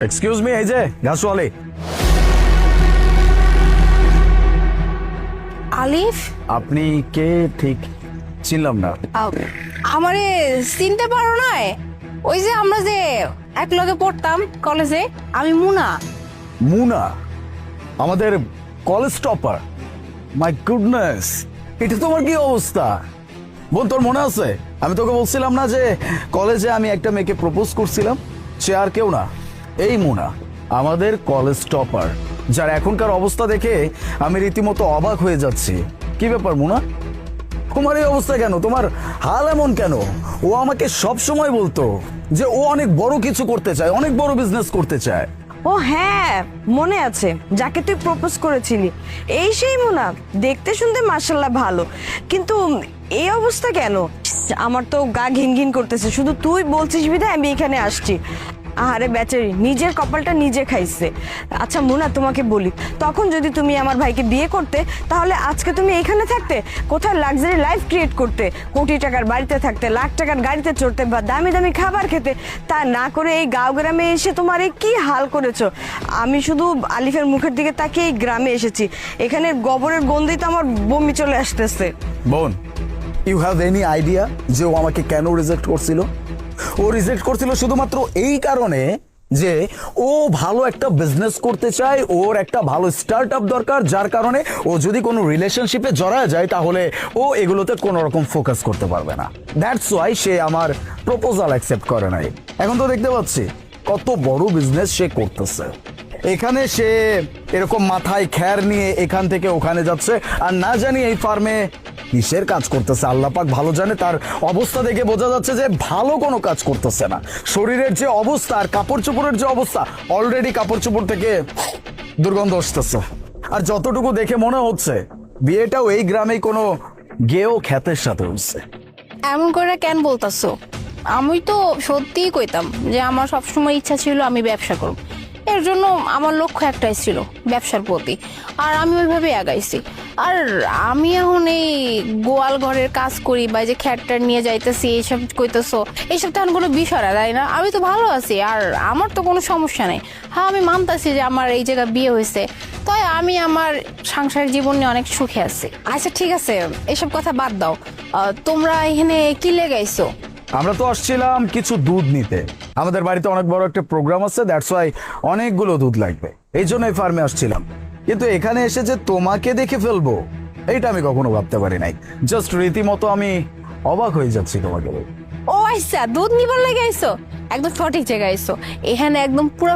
Excuse me, এই যে ঘাসওয়ালি। আলিফ, আপনি কে ঠিক চিনলাম না। আমারে চিনতে পারো না? ওই যে আমরা যে এক লগে পড়তাম কলেজে, আমি মুনা। মুনা, আমাদের কলেজ টপার। মাই গুডনেস, এটা তোমার কি অবস্থা? বোন, তোর মনে আছে আমি তোকে বলছিলাম না যে কলেজে আমি একটা মেয়েকে প্রপোজ করছিলাম? সে আর কেউ না, এই মুনা, আমাদের কলেজ টপার, যার এখনকার অবস্থা দেখে আমি রীতিমতো অবাক হয়ে যাচ্ছি। কি ব্যাপার মুনা, তোমার এই অবস্থা কেন? তোমার হাল এমন কেন? ও আমাকে সব সময় বলতো যে ও অনেক বড় কিছু করতে চায়, অনেক বড় বিজনেস করতে চায়। ও হ্যাঁ, মনে আছে, যাকে তুই প্রপোজ করেছিলি। এই সেই মুনা, দেখতে শুনতে মাশাআল্লাহ ভালো, কিন্তু এই অবস্থা কেন? আমার তো গা ঘিন ঘিন করতেছে, শুধু তুই বলছিস বিধায় আমি এখানে আসছি। আরে বেচারি, নিজের কপালটা নিজে খাইছে। আচ্ছা মুনা, তোমাকে বলি, তখন যদি তুমি আমার ভাইকে বিয়ে করতে, তাহলে আজকে তুমি এখানে থাকতে, কোথায় লাক্সারি লাইফ ক্রিয়েট করতে, কোটি টাকার বাড়িতে থাকতে, লাখ টাকার গাড়িতে চড়তে, বা দামি দামি খাবার খেতে। তা না করে এই গাঁও গ্রামে এসে তোমার এই কি হাল করেছো। আমি শুধু আলিফের মুখের দিকে তাকিয়ে এই গ্রামে এসেছি, এখানে গোবরের গন্ধেই তো আমার বমি চলে আসতেছে। বোন, ইউ হ্যাভ এনি আইডিয়া যে ও আমাকে কেন রিজেক্ট করছিল? ও রিজেক্ট করছিল শুধুমাত্র এই কারণে যে ও ভালো একটা বিজনেস করতে চায়, ওর একটা ভালো স্টার্ট আপ দরকার, যার কারণে ও যদি কোনো রিলেশনশিপে জড়ায় যায় তাহলে ও এগুলোতে কোনো রকম ফোকাস করতে পারবে না। দ্যাটস ওয়াই সে আমার প্রপোজাল অ্যাকসেপ্ট করে নাই। এখন তো দেখতে পাচ্ছি কত বড় বিজনেস সে করতেছে। এখানে সে এরকম মাথায় খ্যার নিয়ে এখান থেকে ওখানে যাচ্ছে, আর না জানি এই ফার্মে কিসের কাজ করতেছে আল্লাহ পাক ভালো জানে। তার অবস্থা দেখে বোঝা যাচ্ছে যে ভালো কোনো কাজ করতেছে না। শরীরের যে অবস্থা আর কাপড় চোপড়ের যে অবস্থা, অলরেডি কাপড় চোপড় থেকে দুর্গন্ধ আসতেছে। আর যতটুকু দেখে মনে হচ্ছে বিয়েটাও এই গ্রামেই কোনো গেও খ্যাতের সাথে হচ্ছে। এমন করে কেন বলতাছো? আমি তো সত্যিই কইতাম যে আমার সবসময় ইচ্ছা ছিল আমি ব্যবসা করব। এর জন্য আমার লক্ষ্য একটাই ছিল, ব্যবসার প্রতি, আর আমি ওইভাবে আগাইছি। আর আমি এখন এই গোয়াল ঘরের কাজ করি বা যে খ্যাটটার নিয়ে যাইতেছি, এইসব কইতেছো, এইসব তো এখন কোনো বিষয় না, তাই না? আমি তো ভালো আছি, আর আমার তো কোনো সমস্যা নেই। হ্যাঁ, আমি মানতাছি যে আমার এই জায়গায় বিয়ে হয়েছে, তাই আমি আমার সাংসারিক জীবন নিয়ে অনেক সুখে আছি। আচ্ছা ঠিক আছে, এইসব কথা বাদ দাও। তোমরা এখানে কি লেগাইছো? আমরা তো আসছিলাম কিছু দুধ নিতে, আমাদের বাড়িতে অনেক বড় একটা প্রোগ্রাম আছে, দ্যাটস ওয়াই অনেকগুলো দুধ লাগবে, এই জন্য এই ফার্মে আসছিলাম। কিন্তু এখানে এসে যে তোমাকে দেখে ফেলবো এইটা আমি কখনো ভাবতে পারি নাই। জাস্ট রীতিমতো আমি অবাক হয়ে যাচ্ছি তোমাকে। ও আচ্ছা, দুধ নিবার লেগে আইছো, একদম সঠিক জায়গায় আইছো। এখানে একদম পুরো